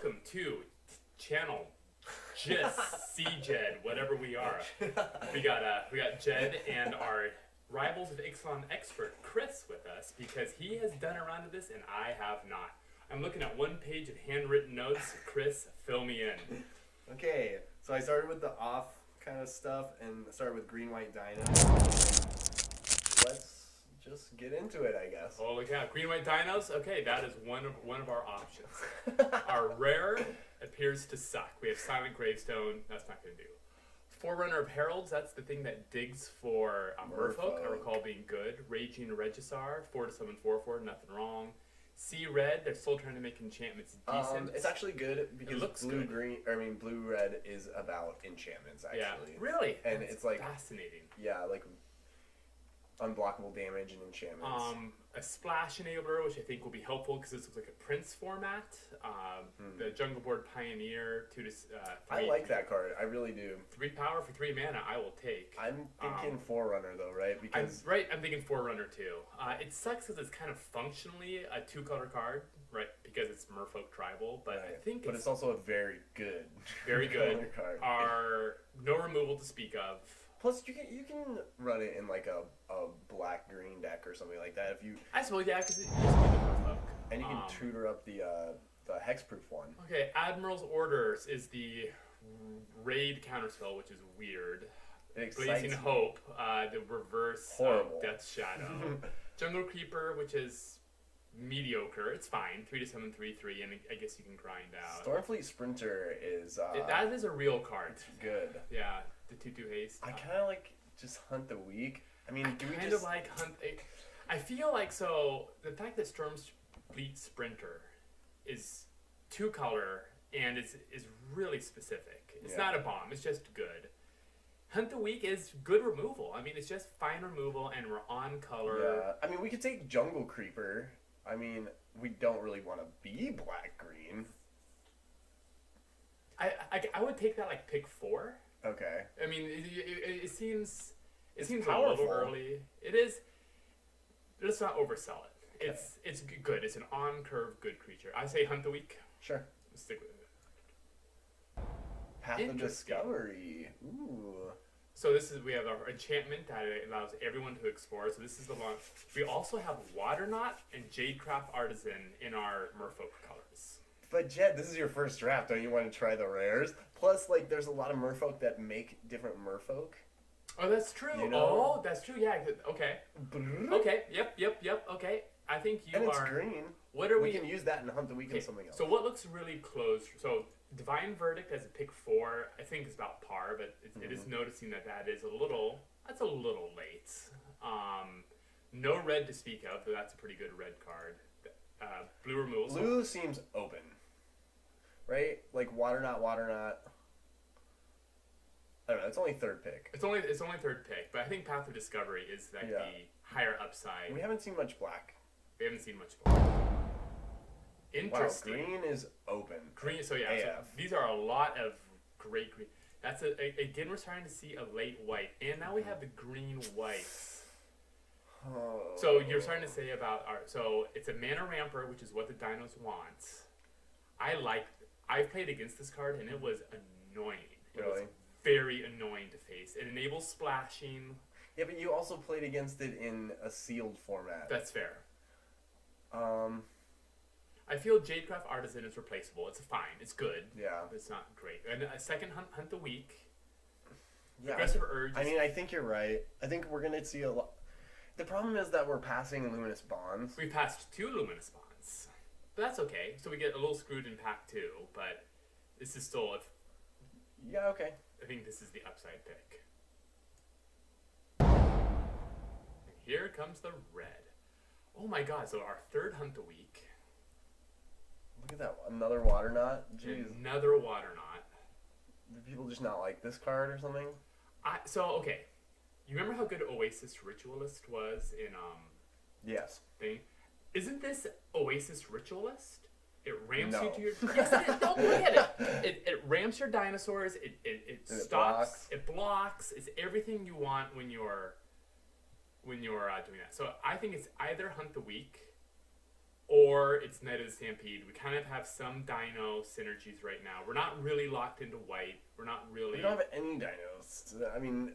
welcome to channel Just C Jed, whatever we are. We got Jed and our Rivals of Ixalan expert Chris with us because he has done a round of this and I have not. I'm looking at one page of handwritten notes. Chris, fill me in. Okay, so I started with the off kind of stuff and started with green, white dino. Let's just get into it, I guess. Holy cow, green, white dinos? Okay, that is one of our options. Our rare appears to suck. We have Silent Gravestone. That's not going to do. Forerunner of Heralds, that's the thing that digs for Merfolk. I recall being good. Raging Regisar, 4 to summon 4/4, nothing wrong. Sea Red, they're still trying to make enchantments decent. It's actually good because good. blue red is about enchantments actually. Yeah, really? And that's it's like fascinating. Yeah, like unblockable damage and enchantments. A Splash Enabler, which I think will be helpful because this looks like a Prince format. The Jungle Board Pioneer, 2 to 3. I like that card. I really do. 3 power for 3 mana. I will take. I'm thinking Forerunner though, right? Because I'm thinking Forerunner too. It sucks because it's kind of functionally a 2-color card, right? Because it's Merfolk Tribal, but right. I think it's also a very good card. Are no removal to speak of. Plus, you can run it in like a black-green deck or something like that if you. I suppose, yeah, because it used to be the Merfolk. And you can tutor up the hexproof one. Okay, Admiral's Orders is the raid counterspell, which is weird. Blazing Hope, the reverse of Death's Shadow. Jungle Creeper, which is mediocre. It's fine. 3 to summon 3/3, and I guess you can grind out. Stormfleet Sprinter is. That is a real card. It's good. Yeah, the 2/2 haste. I kind of like just Hunt the Weak. I mean, I feel like the fact that Stormfleet Sprinter is 2-color and is really specific. It's not a bomb. It's just good. Hunt the Weak is good removal. I mean, it's just fine removal, and we're on color. Yeah, I mean, we could take Jungle Creeper. I mean, we don't really want to be black-green. I would take that like pick 4. Okay. I mean, it seems powerful. A little early. It is. Let's not oversell it. Okay. It's good. It's an on-curve good creature. I say Hunt the Weak. Sure. Let's stick with it. Path of Discovery. Ooh. So we have our enchantment that allows everyone to explore. So this is the launch. We also have Waterknot and Jadecraft Artisan in our Merfolk colors. But Jed, this is your first draft. Don't you want to try the rares? Plus, like, there's a lot of Merfolk that make different Merfolk. Oh, that's true. You know? Oh, that's true. Yeah. Okay. Okay. Yep. Okay. I think you and it's green. What are we can use that and Hunt the Weak and something else. So what looks really close? So Divine Verdict as a pick 4, I think is about par, but it is noticing that is a little late. No red to speak of, but that's a pretty good red card. Blue removal. Blue seems open, right? Like Waterknot. I don't know. It's only 3rd pick. It's only 3rd pick, but I think Path of Discovery is like the higher upside. We haven't seen much black. Interesting. Wow, green is open. Green. So yeah, so these are a lot of great green. That's again we're starting to see a late white, and now we have the green white. Oh. So you're starting to say about so it's a mana ramper, which is what the dinos want. I've played against this card, and it was annoying. It was very annoying to face. It enables splashing. Yeah, but you also played against it in a sealed format. That's fair. I feel Jadecraft Artisan is replaceable. It's fine. It's good. Yeah. But it's not great. And a second Hunt the Weak. Yeah. Aggressive Urge. I mean, I think you're right. I think we're going to see a lot. The problem is that we're passing Luminous Bonds. We passed 2 Luminous Bonds. But that's okay. So we get a little screwed in pack 2. But this is still yeah, okay. I think this is the upside pick. And here comes the red. Oh my god, so our 3rd Hunt the Weak. Look at that. Another Waterknot? Jeez. Another Waterknot. Do people just not like this card or something? Okay. You remember how good Oasis Ritualist was in Yes. thing? Isn't this Oasis Ritualist? It ramps you to your yes, it is. Don't look at it. It ramps your dinosaurs. It stops. It blocks. It's everything you want when you're doing that. So I think it's either Hunt the Weak or it's Night of the Stampede. We kind of have some dino synergies right now. We're not really locked into white. We're not really. We don't have any dinos. I mean,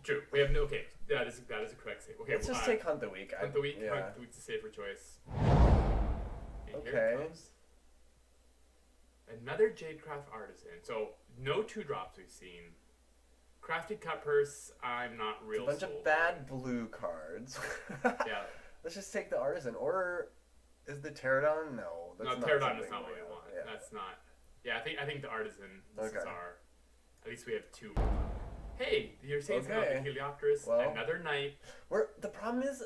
true. We have no. Okay, that is a correct save. Okay, let's just take Hunt the Week. Hunt the Week. Yeah. Hunt the Week's a safer choice. And okay. Here it comes. Another Jadecraft Artisan. So no 2-drops we've seen. Crafty Cut Purse. I'm not real. It's a bunch of bad blue cards. Yeah. Let's just take the Artisan. Or is the Pterodon? No. That's no, Pterodon is not what we want. Yeah. That's not. Yeah, I think the Artisan. This is our. At least we have 2. Hey, you're saying something about the Heliopterus. Well, another night. The problem is,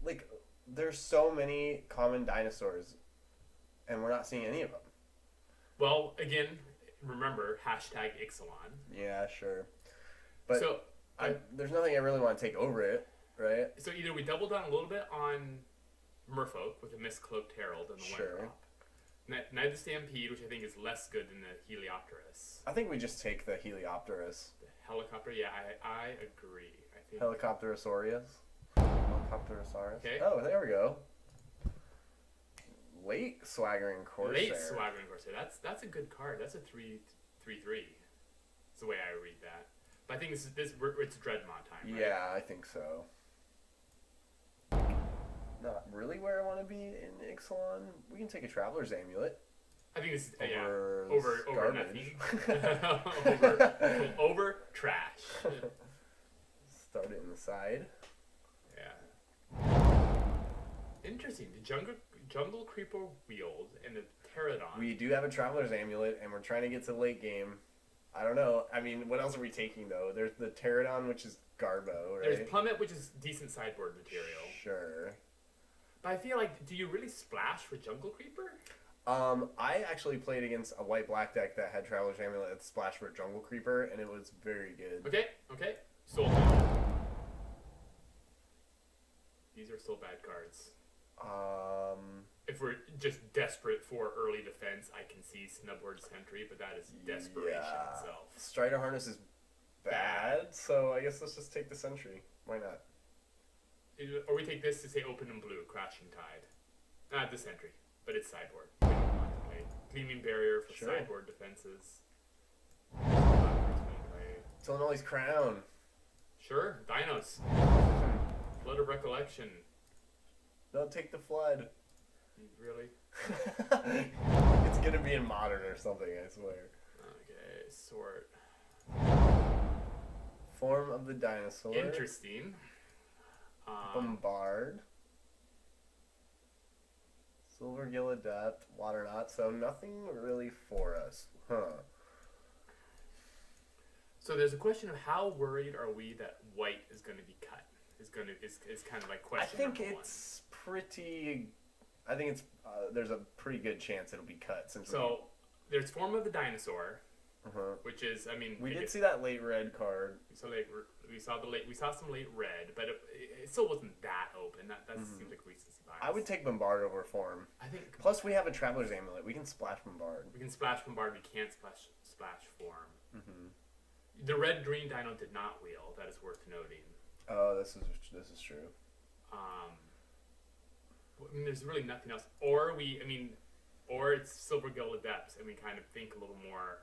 like, there's so many common dinosaurs, and we're not seeing any of them. Well, again, remember #Ixalan. Yeah, sure. But so there's nothing I really want to take over it, right? So either we double down a little bit on Merfolk with a Mistcloaked Herald and the 1-drop. Night of the Stampede, which I think is less good than the Heliopterus. I think we just take the Heliopterus. The Helicopter, yeah, I agree. I think Helicopterosaurus. Helicopterosaurus. Okay. Oh, there we go. Late Swaggering Corsair. Late Swaggering Corsair. That's a good card. That's a 3/3. That's the way I read that. But I think it's Dreadmont time, right? Yeah, I think so. Not really where I want to be in Ixalan. We can take a Traveler's Amulet. I think this is over nothing. over trash. Start it in the side. Yeah. Interesting. The Jungle Creeper Wield and the Pterodon. We do have a Traveler's Amulet, and we're trying to get to the late game. I don't know. I mean, what else are we taking, though? There's the Pterodon, which is Garbo, right? There's Plummet, which is decent sideboard material. Sure. But I feel like, do you really splash for Jungle Creeper? I actually played against a white-black deck that had Traveler's Amulet that splashed for Jungle Creeper, and it was very good. Okay. Sold. These are still bad cards. If we're just desperate for early defense, I can see Snubboard Sentry, but that is desperation itself. Strider Harness is bad, so I guess let's just take the Sentry. Why not? Or we take this to say Open and Blue, Crashing Tide. Not the Sentry, but it's sideboard. We don't want to play. Gleaming Barrier for sideboard defenses. Tillinolli's Crown. Sure, Dinos. Flood of Recollection. Don't take the Flood. Really? It's gonna be in Modern or something, I swear. Okay, sort. Form of the Dinosaur. Interesting. Bombard. Silvergill Adept. Waterknot. So nothing really for us. Huh. So there's a question of how worried are we that white is going to be cut? Is kind of like question number one. I think it's there's a pretty good chance it'll be cut since. So there's Form of the Dinosaur, which is we did see that late red card. So we saw some late red, but it still wasn't that open. That seems like recency bias. I would take Bombard over Form. I think. Plus we have a Traveler's Amulet. We can splash Bombard. We can splash Bombard. We can't splash Form. The red green Dino did not wheel. That is worth noting. Oh, this is true. There's really nothing else. Or it's Silvergill Adepts, and we kind of think a little more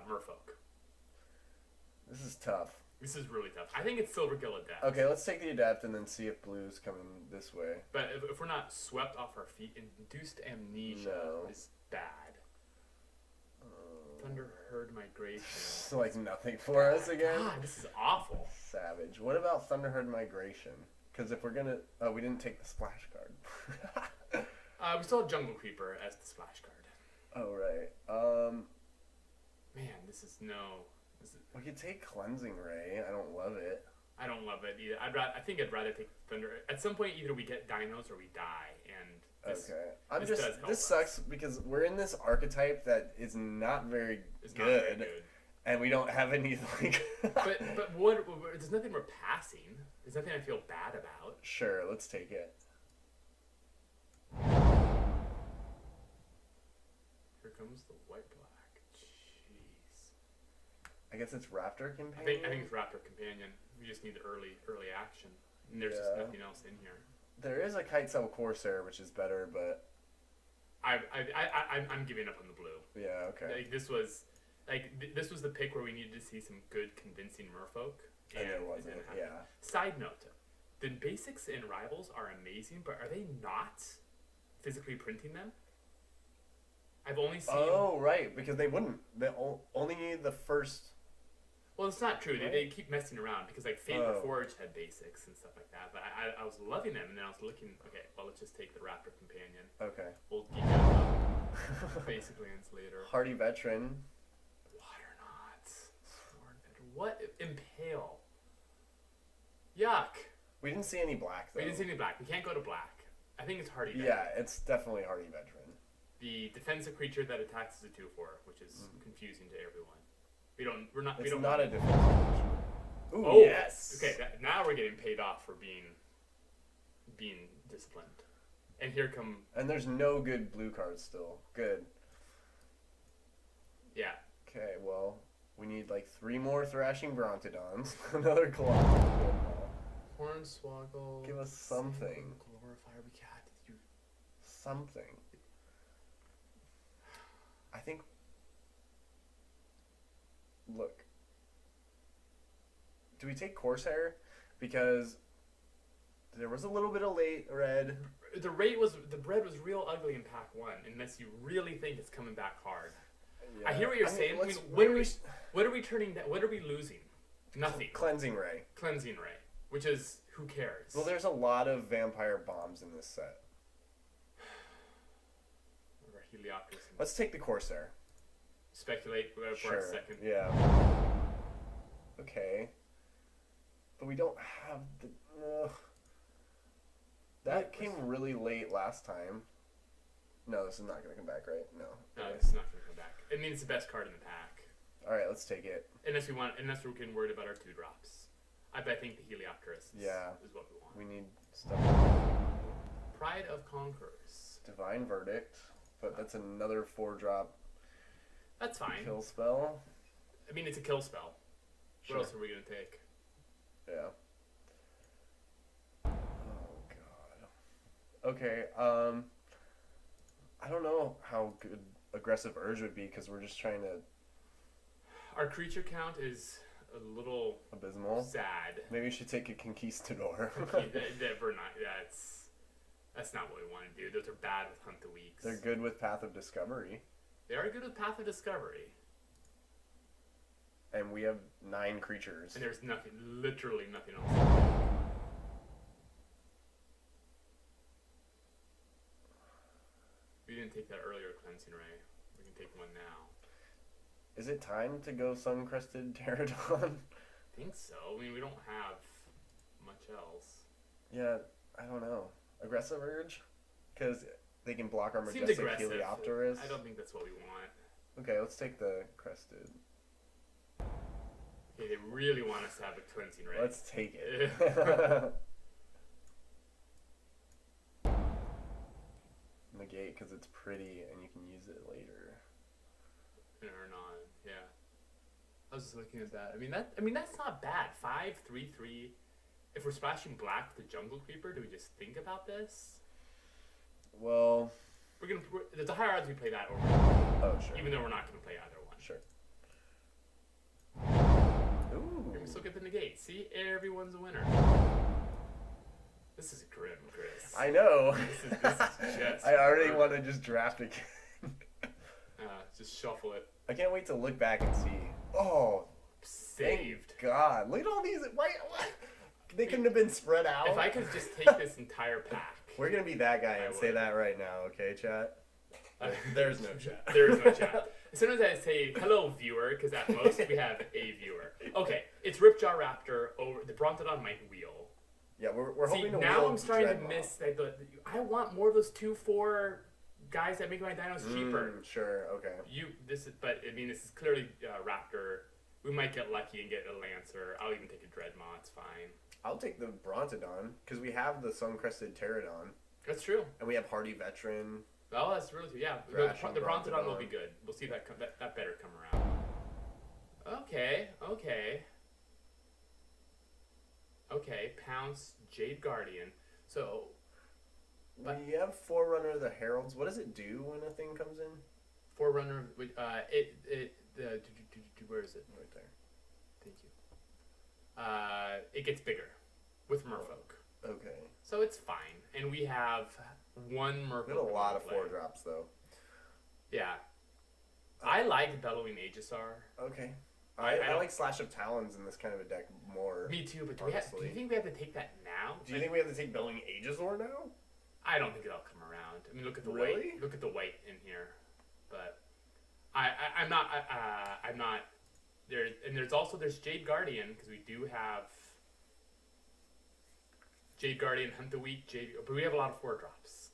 Merfolk. This is tough. This is really tough. I think it's Silvergill Adept. Okay, let's take the Adept and then see if Blue's coming this way. But if we're not swept off our feet, Induced Amnesia is bad. Thunder Herd Migration. It's like nothing for us again. God, this is awful. Savage. What about Thunder Herd Migration? Because if we're gonna, we didn't take the splash card. We still have Jungle Creeper as the splash card. Oh right. Man, this is. We could take Cleansing Ray. I don't love it. I don't love it either. I think I'd rather take Thunder. At some point, either we get dinos or we die, and this sucks because we're in this archetype that is not very good, and we don't have any like. but there's nothing we're passing. There's nothing I feel bad about. Sure, let's take it. Here comes the white-black. Jeez. I guess it's Raptor Companion. I think it's Raptor Companion. We just need the early action. And there's just nothing else in here. There is a Kitesail Corsair, which is better, but I'm giving up on the blue. yeah, okay. Like this was the pick where we needed to see some good convincing merfolk, And there wasn't. Yeah. Side note: the basics in Rivals are amazing, but are they not physically printing them? I've only seen. Oh right, because they wouldn't. They only need the first. Well, it's not true. Right? They keep messing around because like Fate Reforged had basics and stuff like that. But I was loving them, and then I was looking. Okay, well let's just take the Raptor Companion. Okay. We'll geek out about basic lands later. Hardy Veteran. Waternauts. What? Impale. Yuck. We didn't see any black though. We didn't see any black. We can't go to black. I think it's Hardy Veteran. Yeah, it's definitely Hardy Veteran. The defensive creature that attacks is a 2/4, which is confusing to everyone. We're not. It's we don't not want a defensive creature. Ooh, Oh, yes. Okay, now we're getting paid off for being disciplined. And here come. And there's no good blue cards still. Good. Yeah. Okay, well, we need like 3 more Thrashing Brontodons. Another Colossal. Hornswoggle. Give us something. Glorifier. We got you. Something. I think. Look. Do we take Corsair? Because there was a little bit of late red. The bread was real ugly in pack 1, unless you really think it's coming back hard. Yeah. I hear what you're saying. What are we turning down? What are we losing? Nothing. Cleansing Ray. Cleansing Ray, which is who cares? Well, there's a lot of vampire bombs in this set. Or Heliopters. Let's take the Corsair. Speculate for a second. Yeah. Okay. But we don't have the. That came really late last time. No, this is not going to come back, right? No. No, it's not going to come back. I mean, it's the best card in the pack. All right, let's take it. Unless we're getting worried about our 2-drops. I think the Heliopterus is what we want. We need stuff. Pride of Conquerors. Divine Verdict, but that's another 4-drop. That's fine. Kill spell. I mean, it's a kill spell. Sure. What else are we going to take? Yeah. Oh god. Okay. I don't know how good aggressive Urge would be because we're just trying to. Our creature count is a little abysmal. Sad. Maybe we should take a Conquistador. That's not what we want to do. Those are bad with Hunt the Weeks. They're good with Path of Discovery. They are good with Path of Discovery. And we have 9 creatures. And there's literally nothing else. We didn't take that earlier Cleansing Ray. We can take one now. Is it time to go Sun-Crested Pterodon? I think so. I mean, we don't have much else. Yeah, I don't know. Aggressive Urge? Because they can block our Majestic Heliopterus. I don't think that's what we want. Okay, let's take the Crested. Okay, they really want us to have a Cleansing Ray. Let's take it. Negate because it's pretty and you can use it later. Or not, yeah. I was just looking at that. I mean that's not bad. 5/3/3. If we're splashing black with the Jungle Creeper, do we just think about this? Well, there's a higher odds we play that over. Oh sure. Even though we're not going to play either one. Sure. Ooh. We still get the negate. See, everyone's a winner. This is grim, Chris. I know. This is just. I already want to just draft again. Just shuffle it. I can't wait to look back and see. Oh, saved. Thank God, look at all these. What? They couldn't have been spread out. If I could just take this entire pack. We're gonna be that guy and say that right now, okay, chat? There's no chat. There is no chat. As soon as I say hello, viewer, because at most we have a viewer. Okay, it's Ripjaw Raptor over the Brontodon might wheel. Yeah, we're hoping to now wheel I'm starting Dreadmaw. to miss. I want more of those 2/4 guys that make my dinos cheaper. Sure, okay. But I mean, this is clearly Raptor. We might get lucky and get a Lancer. I'll even take a Dreadmaw. It's fine. I'll take the Brontodon because we have the Sun-Crested Pterodon. That's true. And we have Hardy Veteran. Oh, that's really true. Yeah, the Brontodon will be good. We'll see that better come around. Okay. Okay, Pounce, Jade Guardian. So We have Forerunner of the Heralds. What does it do when a thing comes in? Forerunner, where is it? Right there. Thank you. It gets bigger with Merfolk. Okay. So it's fine. And we have one Merfolk. We have a lot of 4-drops, though. Yeah. I like Bellowing Aegisar. Okay. I like Slash of Talons in this kind of a deck more. Me too, but do you think we have to take that now? Do you think we have to take Bellowing Aegisar now? I don't think it'll come around. I mean, look at the Really? white. Look at the white in here. But I'm not there. And there's Jade Guardian, because we do have Jade Guardian, Hunt the Weak, but we have a lot of 4-drops.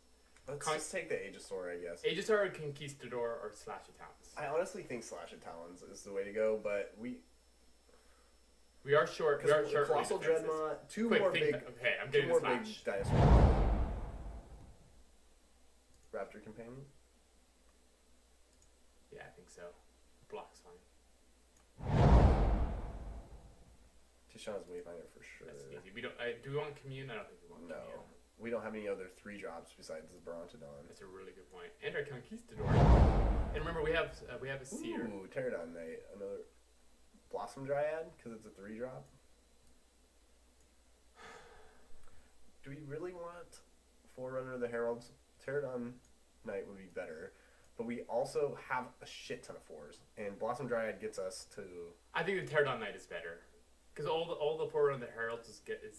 Let's just take the Aegisar, I guess. Aegisar, Conquistador, or Slash of Talons. I honestly think Slash of Talons is the way to go, but we are short. We are short. Colossal Dreadnought, two more big dinosaurs. Raptor Companion? Yeah, I think so. Block's fine. Tishan's Wayfinder for sure. That's easy. Do we want Commune? I don't think we want Commune. No. We don't have any other 3-drops besides the Brontodon. That's a really good point. And our Conquistador. And remember, we have a Seer. Ooh, Pterodon Knight. Another Blossom Dryad, because it's a 3-drop. Do we really want Forerunner of the Heralds? Pterodon Knight would be better. But we also have a shit ton of 4s. And Blossom Dryad gets us to... I think the Pterodon Knight is better. Because all the Forerunner of the Heralds gets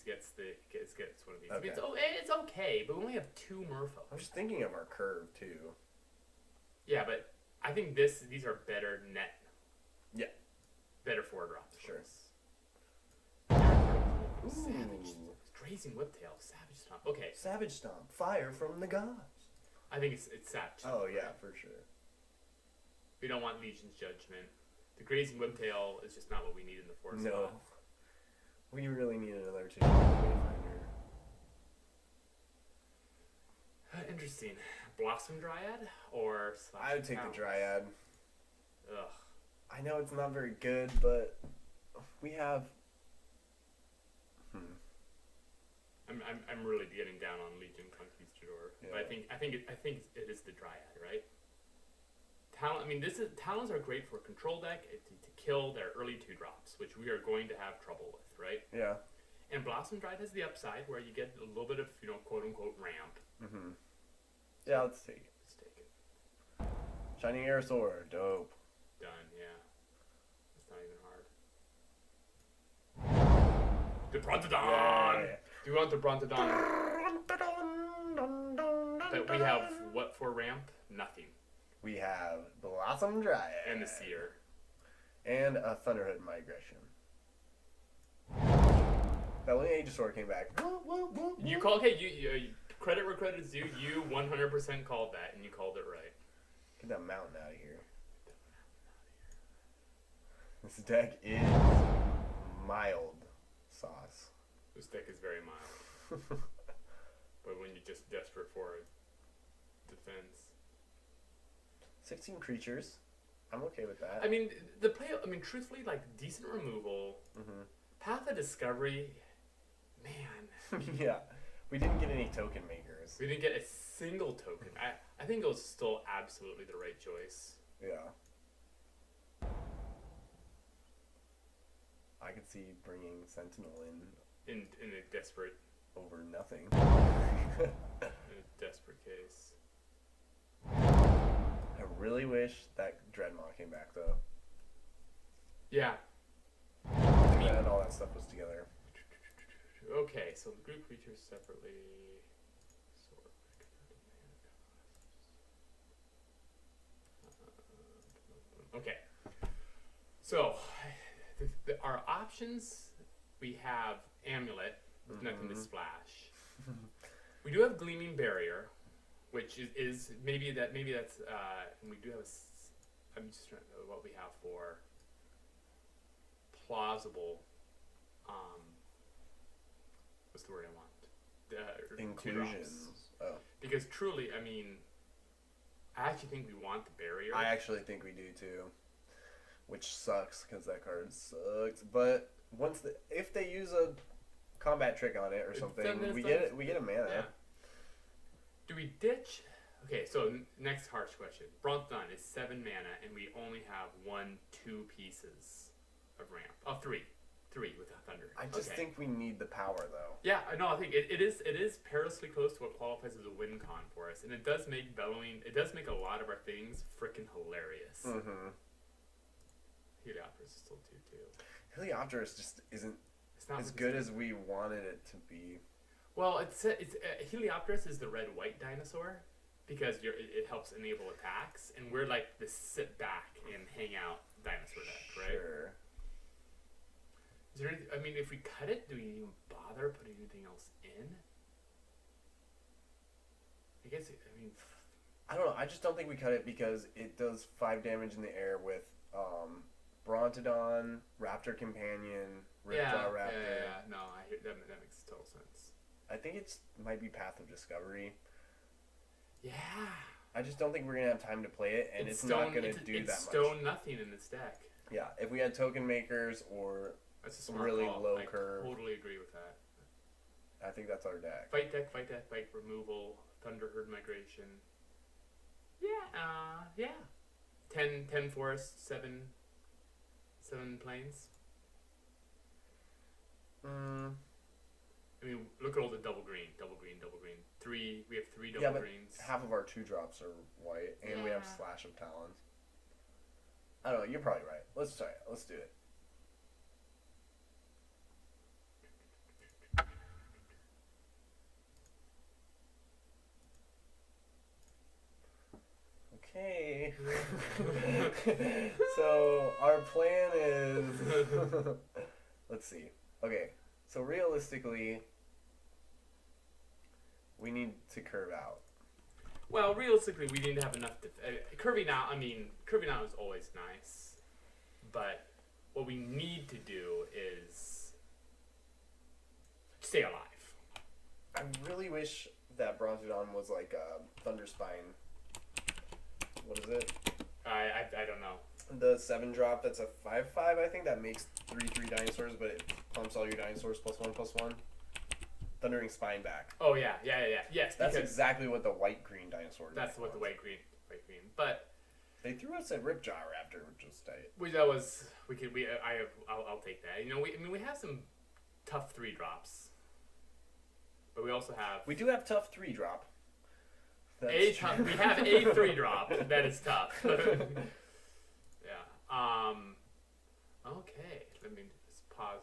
one of these. Okay. I mean, it's okay, but we only have 2 Merfolk. I'm just thinking of our curve, too. Yeah, but I think these are better net. Yeah. Better 4-drops. Sure. Savage. Grazing Whiptail. Savage Stomp. Okay. Savage Stomp. Fire from the gods. I think it's Savage Stomp. Oh, yeah, for sure. We don't want Legion's Judgment. The Grazing Whiptail is just not what we need in the 4th No. spot. We really need another Wayfinder. Interesting. Blossom Dryad or Slash I would take the Dryad. Ugh. I know it's not very good, but we have. I'm really getting down on Legion Conquistador, Yeah. but I think it is the Dryad, right? Talons are great for a control deck to kill their early 2-drops, which we are going to have trouble with, right? Yeah. And Blossom Dryad has the upside where you get a little bit of, quote unquote ramp. Mm-hmm. Yeah, let's take it. Let's take it. Shining Aerosaur, dope. Done, yeah. That's not even hard. The Brontodon! Yeah. Do you want the Brontodon? That we have what for ramp? Nothing. We have Blossom Dryad. And the Seer. And a Thunderhood Migration. That when Aegisaur came back. You call you credit where credit is due. You 100% called that, and you called it right. Get that mountain out of here. This deck is mild sauce. This deck is very mild. But when you're just desperate for a defense. 16 creatures. I'm okay with that. I mean, truthfully, like, decent removal. Mm-hmm. Path of Discovery, man. Yeah. We didn't get any token makers. We didn't get a single token. I think it was still absolutely the right choice. Yeah. I could see bringing Sentinel in a desperate over nothing. in a desperate case. I really wish that Dreadmaw came back though. Yeah. And all that stuff was together. Okay, so the group creatures separately. Okay. So, our options, we have Amulet with nothing to splash. We do have Gleaming Barrier, which is maybe that's and we do have I'm just trying to know what we have for plausible. What's the word I want? Inclusions. Oh. Because truly, I mean, I actually think we want the barrier. I actually think we do too, which sucks because that card sucks. But if they use a combat trick on it or something, we get a mana. Do we ditch? Okay, so next harsh question. Bronthon is 7 mana, and we only have 2 pieces of ramp. Oh, three with the thunder. I just think we need the power though. Yeah, no, I think it is perilously close to what qualifies as a win con for us, and it does make bellowing. It does make a lot of our things freaking hilarious. Mm-hmm. Heliopterus is still 2/2. Heliopterus just isn't It's not as good as we wanted it to be. Well, it's Heliopterus is the red-white dinosaur because it helps enable attacks, and we're like the sit back and hang out dinosaur deck, right? Sure. Is there anything, I mean, if we cut it, do we even bother putting anything else in? I guess, I don't know. I just don't think we cut it because it does 5 damage in the air with Brontodon, Raptor Companion, Ripjaw Raptor. Yeah. No, that makes total sense. I think it might be Path of Discovery. Yeah. I just don't think we're going to have time to play it, and it's not going to do that much. It's stone nothing in this deck. Yeah, if we had token makers or that's a smart really call. low curve. I totally agree with that. I think that's our deck. Fight deck, removal, Thunder Herd Migration. Yeah. 10 forests, 7 plains. I mean, look at all the double green. 3, we have 3 double greens. Half of our 2-drops are white, and we have Slash of Talons. I don't know, you're probably right. Let's try it. Let's do it. Okay. So our plan is let's see. Okay. So realistically we need to curve out. Well, realistically we need to have enough curving out is always nice. But what we need to do is stay alive. I really wish that Brontodon was like a Thunderspine. What is it? I don't know. The 7-drop that's a 5/5, I think, that makes 3/3 dinosaurs, but it pumps all your dinosaurs +1/+1. Thundering Spineback. Oh yeah. Yes. That's exactly what the white-green dinosaur did. That's what the white-green. But they threw us a Ripjaw Raptor, which was tight. I'll take that. You know, we have some tough 3-drops. But we also have... We do have tough 3-drop. We have a 3-drop that is tough. Yeah. Okay. Let me just pause.